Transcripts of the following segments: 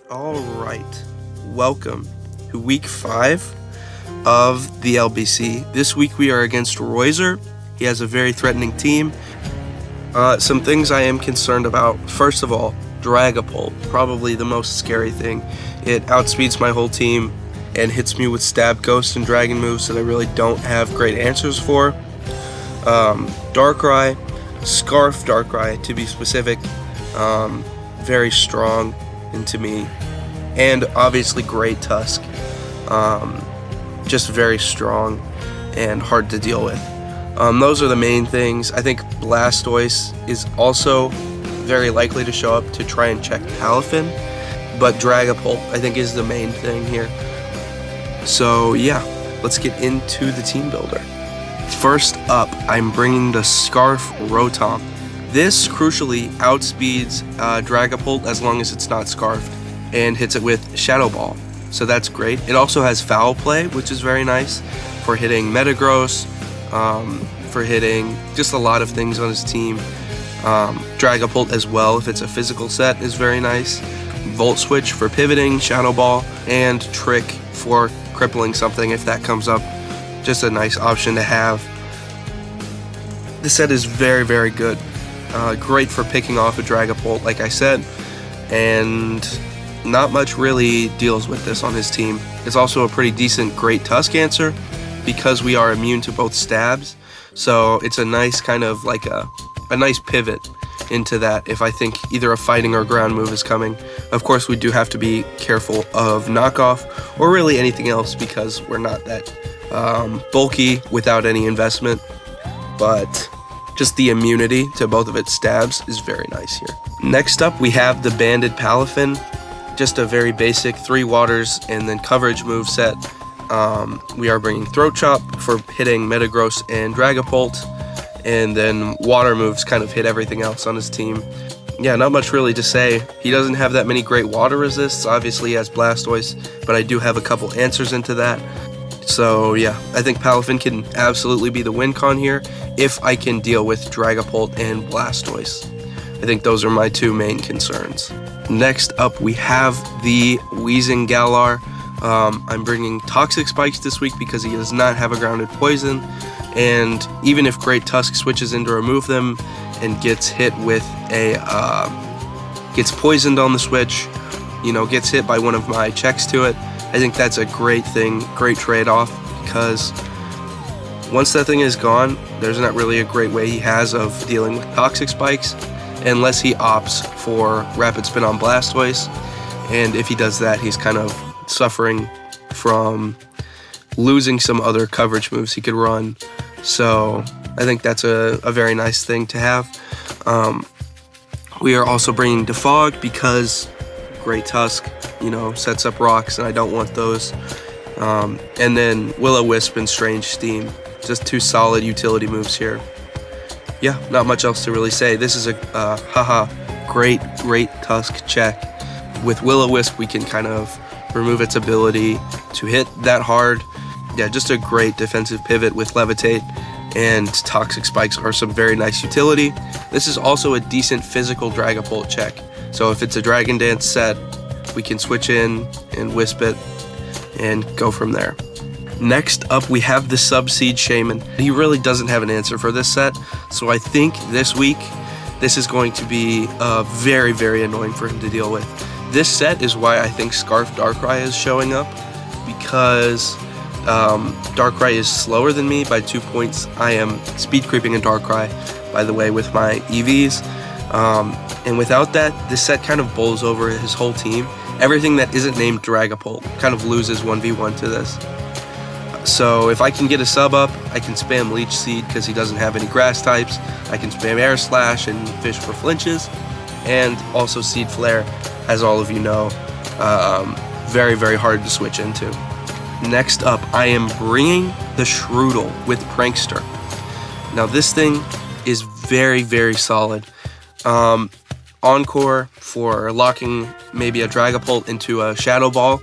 Alright, welcome to week 5 of the LBC. This week we are against Royzer. He has a very threatening team. Some things I am concerned about. First of all, Dragapult, probably the most scary thing. It outspeeds my whole team and hits me with stab, ghost, and dragon moves that I really don't have great answers for. Darkrai, Scarf Darkrai to be specific, very strong into me, and obviously Great Tusk, just very strong and hard to deal with. Those are the main things. I think Blastoise is also very likely to show up to try and check Palafin, but Dragapult I think is the main thing here. So yeah, let's get into the team builder. First up, I'm bringing the Scarf ROTOM. This crucially outspeeds Dragapult as long as it's not scarfed, and hits it with Shadow Ball, so that's great. It also has Foul Play, which is very nice for hitting Metagross, for hitting just a lot of things on his team. Dragapult as well, if it's a physical set, is very nice. Volt Switch for pivoting, Shadow Ball, and Trick for crippling something if that comes up. Just a nice option to have. This set is very, very good. Great for picking off a Dragapult, like I said, and not much really deals with this on his team. It's also a pretty decent Great Tusk answer because we are immune to both stabs, so it's a nice kind of like a nice pivot into that if I think either a fighting or ground move is coming. Of course, we do have to be careful of knockoff or really anything else because we're not that bulky without any investment, but just the immunity to both of its stabs is very nice here. Next up, we have the Banded Palafin. Just a very basic 3 waters and then coverage move set. We are bringing Throat Chop for hitting Metagross and Dragapult, and then water moves kind of hit everything else on his team. Yeah, not much really to say. He doesn't have that many great water resists. Obviously he has Blastoise, but I do have a couple answers into that. So yeah, I think Palafin can absolutely be the win con here if I can deal with Dragapult and Blastoise. I think those are my 2 main concerns. Next up, we have the Wheezing Galar. I'm bringing Toxic Spikes this week because he does not have a grounded poison, and even if Great Tusk switches in to remove them and gets hit with a gets poisoned on the switch, gets hit by one of my checks to it, I think that's a great thing, great trade-off, because once that thing is gone, there's not really a great way he has of dealing with Toxic Spikes unless he opts for Rapid Spin on Blastoise, and if he does that, he's kind of suffering from losing some other coverage moves he could run. So I think that's a very nice thing to have. We are also bringing Defog because Great Tusk, sets up rocks, and I don't want those. And then Will-O-Wisp and Strange Steam, just 2 solid utility moves here. Yeah, not much else to really say. This is a great Tusk check. With Will-O-Wisp, we can kind of remove its ability to hit that hard. Yeah, just a great defensive pivot with Levitate, and Toxic Spikes are some very nice utility. This is also a decent physical Dragapult check. So if it's a Dragon Dance set, we can switch in and Wisp it and go from there. Next up, we have the Subseed Shaman. He really doesn't have an answer for this set, so I think this week, this is going to be very, very annoying for him to deal with. This set is why I think Scarf Darkrai is showing up, because Darkrai is slower than me by 2 points. I am speed creeping a Darkrai, by the way, with my EVs. And without that, this set kind of bowls over his whole team. Everything that isn't named Dragapult kind of loses 1v1 to this. So if I can get a sub up, I can spam Leech Seed because he doesn't have any grass types. I can spam Air Slash and fish for flinches. And also Seed Flare, as all of you know, very, very hard to switch into. Next up, I am bringing the Shroodle with Prankster. Now this thing is very, very solid. Encore for locking maybe a Dragapult into a Shadow Ball.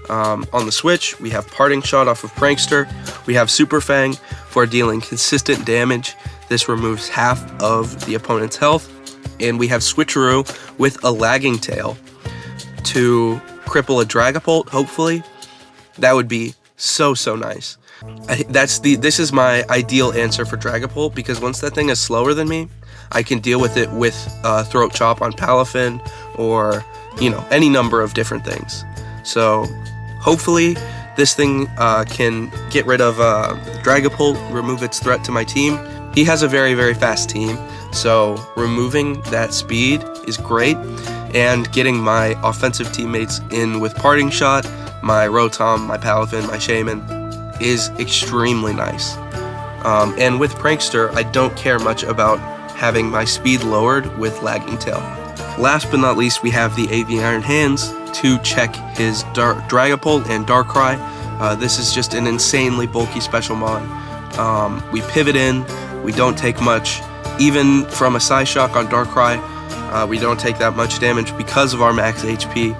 On the switch, we have Parting Shot off of Prankster. We have Super Fang for dealing consistent damage. This removes half of the opponent's health. And we have Switcheroo with a Lagging Tail. to cripple a Dragapult, hopefully. That would be so nice. This is my ideal answer for Dragapult, because once that thing is slower than me, I can deal with it with Throat Chop on Palafin, or, you know, any number of different things. So hopefully this thing can get rid of Dragapult, remove its threat to my team. He has a very fast team, so removing that speed is great, and getting my offensive teammates in with Parting Shot, my Rotom, my Palafin, my Shaman, is extremely nice. And with Prankster, I don't care much about having my speed lowered with Lagging Tail. Last but not least, we have the AV Iron Hands to check his Dragapult and Darkrai. This is just an insanely bulky special mon. We pivot in, we don't take much. Even from a Psyshock on Darkrai, we don't take that much damage because of our max HP,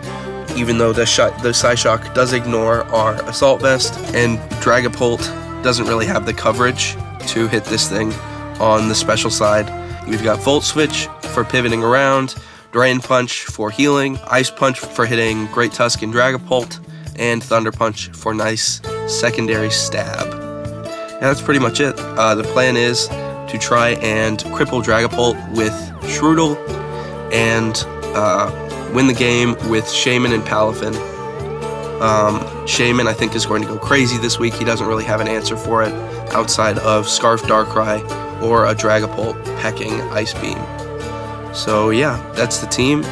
even though the Psyshock does ignore our Assault Vest, and Dragapult doesn't really have the coverage to hit this thing on the special side. We've got Volt Switch for pivoting around, Drain Punch for healing, Ice Punch for hitting Great Tusk and Dragapult, and Thunder Punch for nice secondary stab. And that's pretty much it. The plan is to try and cripple Dragapult with Shroodle and win the game with Shaman and Palafin. Shaman, I think, is going to go crazy this week. He doesn't really have an answer for it outside of Scarf Darkrai or a Dragapult pecking Ice Beam. So yeah, that's the team.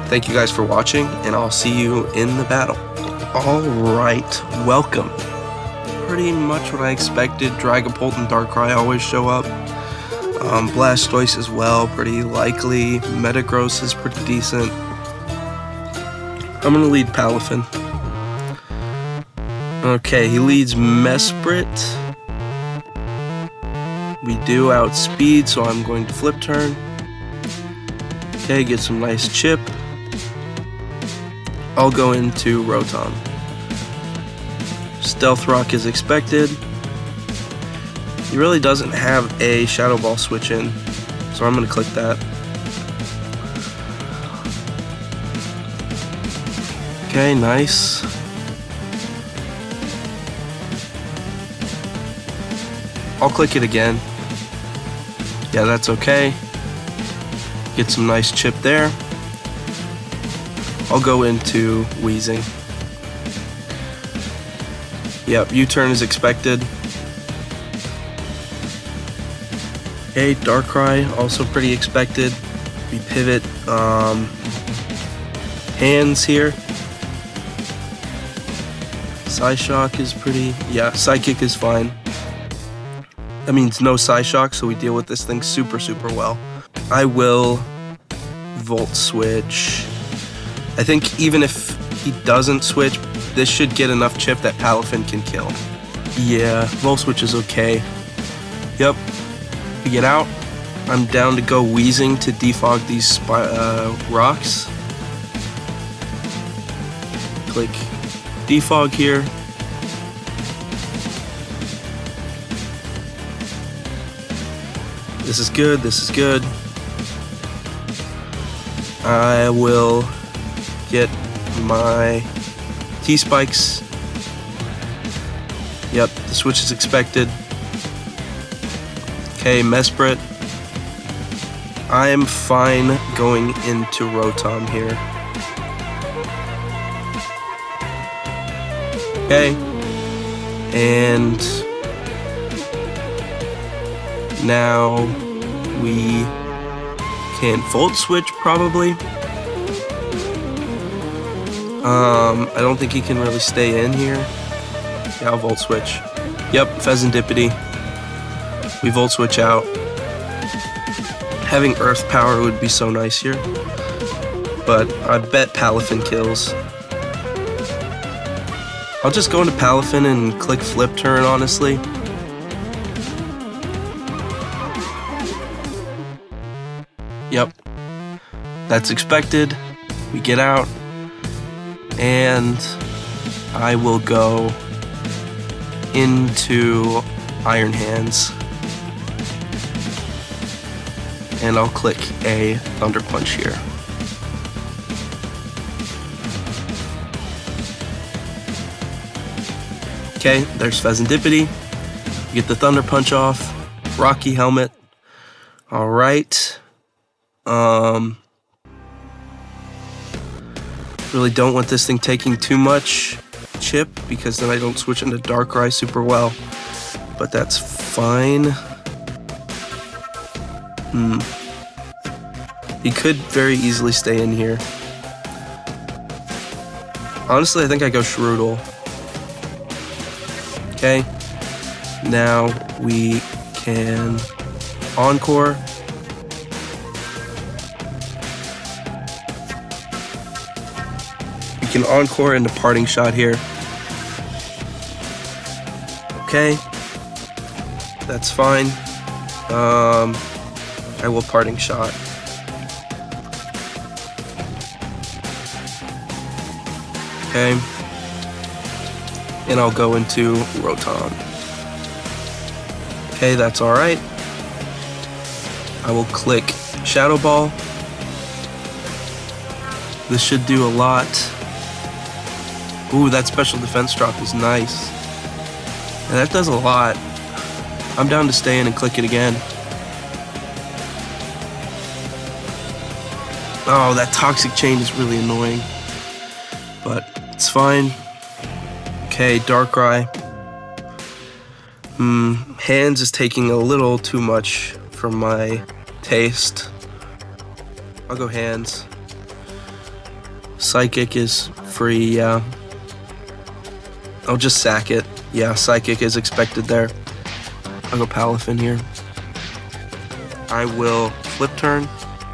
Thank you guys for watching, and I'll see you in the battle. Alright, welcome. Pretty much what I expected. Dragapult and Darkrai always show up. Blastoise as well, pretty likely. Metagross is pretty decent. I'm gonna lead Palafin. Okay, he leads Mesprit. We do outspeed, so I'm going to flip turn. Okay, get some nice chip. I'll go into Rotom. Stealth Rock is expected. He really doesn't have a Shadow Ball switch in, so I'm going to click that. Okay, nice. I'll click it again. Yeah, that's okay. Get some nice chip there. I'll go into Wheezing. Yep, U-turn is expected. Okay, Darkrai, also pretty expected. We pivot hands here. Psyshock is pretty, yeah, Psychic is fine. That means no Psyshock, so we deal with this thing super well. I will Volt Switch. I think even if he doesn't switch, this should get enough chip that Palafin can kill. Yeah, Volt Switch is okay. Yep. We get out. I'm down to go Wheezing to defog these rocks. Click defog here. This is good, this is good. I will get my T-Spikes. Yep, the switch is expected. Okay, Mesprit. I am fine going into Rotom here. Okay. And now we can Volt Switch probably. I don't think he can really stay in here. Yeah, I'll Volt Switch. Yep, Pheasantipity. We Volt Switch out. Having Earth Power would be so nice here. But I bet Palafin kills. I'll just go into Palafin and click Flip Turn, honestly. Yep. That's expected. We get out. And I will go into Iron Hands. And I'll click a Thunder Punch here. Okay, there's Pheasantipity. Get the Thunder Punch off. Rocky Helmet. Alright. Really don't want this thing taking too much chip because then I don't switch into Darkrai super well. But that's fine. He could very easily stay in here. Honestly, I think I go Shroodle. Okay. Now we can Encore. We can Encore into Parting Shot here. Okay. That's fine. I will Parting Shot. Okay. And I'll go into Rotom. Okay, that's alright. I will click Shadow Ball. This should do a lot. Ooh, that special defense drop is nice. And that does a lot. I'm down to stay in and click it again. Oh, that Toxic Chain is really annoying. But it's fine. Okay, Darkrai. Hands is taking a little too much for my taste. I'll go Hands. Psychic is free, yeah. I'll just sack it. Yeah, Psychic is expected there. I'll go Palafin here. I will Flip Turn.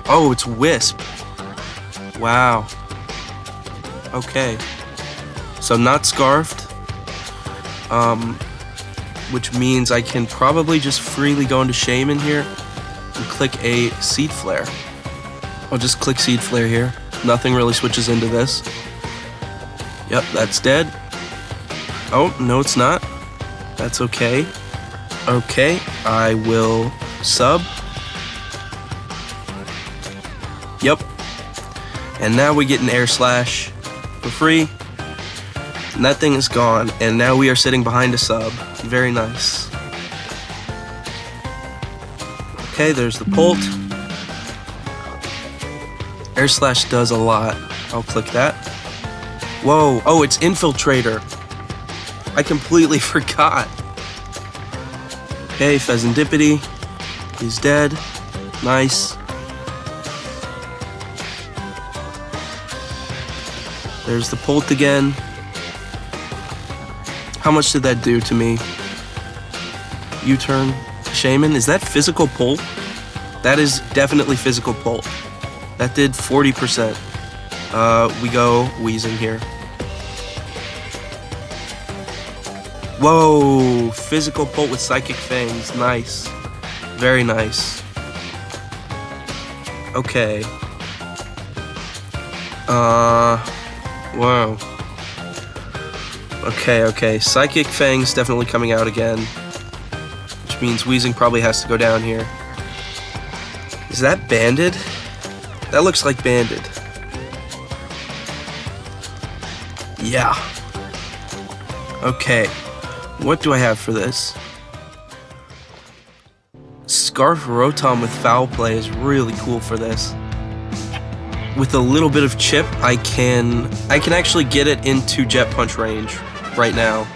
Oh, it's Wisp. Wow. Okay. So not Scarfed. Which means I can probably just freely go into Shaman here and click a Seed Flare. I'll just click Seed Flare here. Nothing really switches into this. Yep, that's dead. Oh, no it's not. That's okay. Okay, I will sub. Yep. And now we get an Air Slash for free. And that thing is gone. And now we are sitting behind a sub. Very nice. Okay, there's the Pult. Air Slash does a lot. I'll click that. Whoa. Oh, it's Infiltrator. I completely forgot. Okay, Pheasantipity. He's dead. Nice. There's the Pult again. How much did that do to me? U-turn. Shaman. Is that physical Pult? That is definitely physical Pult. That did 40%. We go Weezing here. Whoa! Physical Pult with Psychic Fangs. Nice. Very nice. Okay. Wow. Okay. Psychic Fang's definitely coming out again. Which means Weezing probably has to go down here. Is that Banded? That looks like Banded. Yeah. Okay. What do I have for this? Scarf Rotom with Foul Play is really cool for this. With a little bit of chip, I can actually get it into Jet Punch range right now.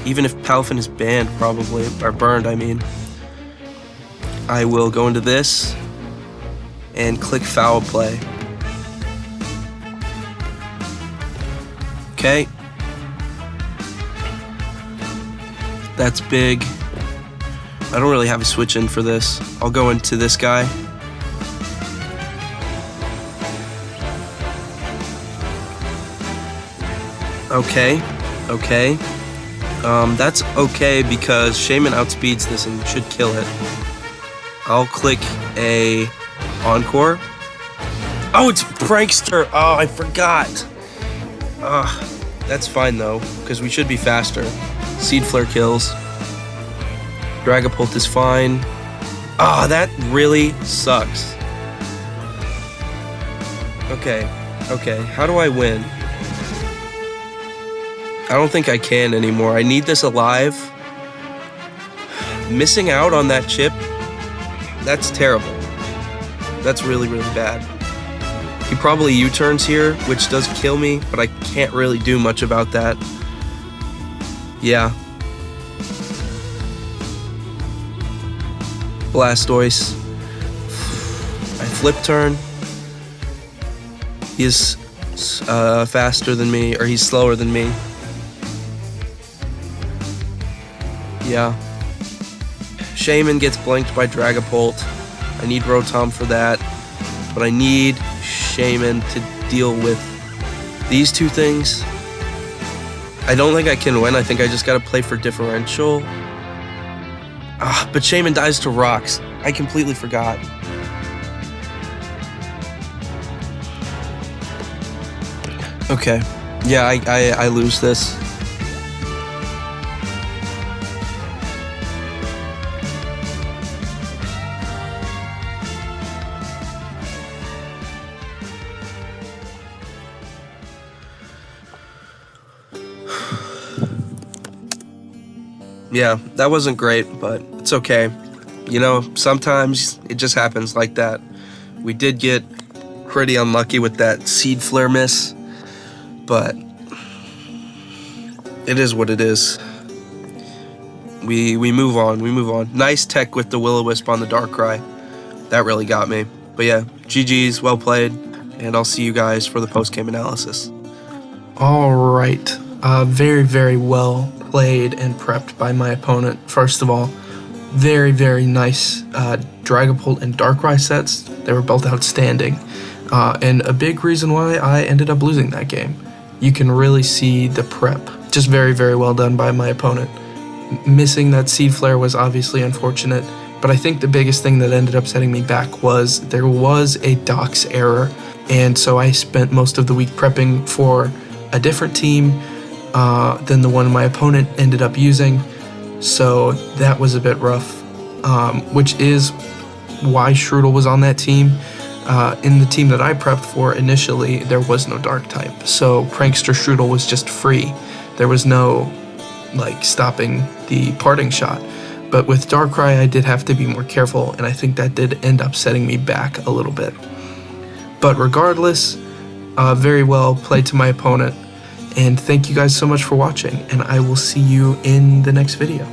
Even if Palafin is banned, probably, or burned, I mean. I will go into this and click Foul Play. Okay. That's big. I don't really have a switch in for this. I'll go into this guy. Okay. That's okay because Shaman outspeeds this and should kill it. I'll click a Encore. Oh, it's Prankster! Oh, I forgot! That's fine though, because we should be faster. Seed Flare kills. Dragapult is fine. That really sucks. Okay, how do I win? I don't think I can anymore. I need this alive. Missing out on that chip, that's terrible. That's really, really bad. He probably U-turns here, which does kill me, but I can't really do much about that. Yeah. Blastoise. I flip turn. He is faster than me, or he's slower than me. Yeah. Shaman gets blanked by Dragapult. I need Rotom for that, but I need Shaman to deal with these two things. I don't think I can win. I think I just gotta play for differential. But Shaman dies to rocks. I completely forgot. Okay. Yeah, I lose this. Yeah, that wasn't great, but it's okay. You know, sometimes it just happens like that. We did get pretty unlucky with that Seed Flare miss, but it is what it is. We move on. Nice tech with the Will-O-Wisp on the Darkrai. That really got me. But yeah, GG's, well played, and I'll see you guys for the post-game analysis. All right, very, very well played and prepped by my opponent. First of all, very, very nice Dragapult and Darkrai sets. They were both outstanding, and a big reason why I ended up losing that game. You can really see the prep. Just very, very well done by my opponent. Missing that Seed Flare was obviously unfortunate, but I think the biggest thing that ended up setting me back was there was a docs error, and so I spent most of the week prepping for a different team than the one my opponent ended up using, so that was a bit rough, which is why Shroodle was on that team. In the team that I prepped for initially, there was no dark type, so Prankster Shroodle was just free. There was no stopping the parting shot, but with Darkrai I did have to be more careful, and I think that did end up setting me back a little bit. But regardless, very well played to my opponent. And thank you guys so much for watching, and I will see you in the next video.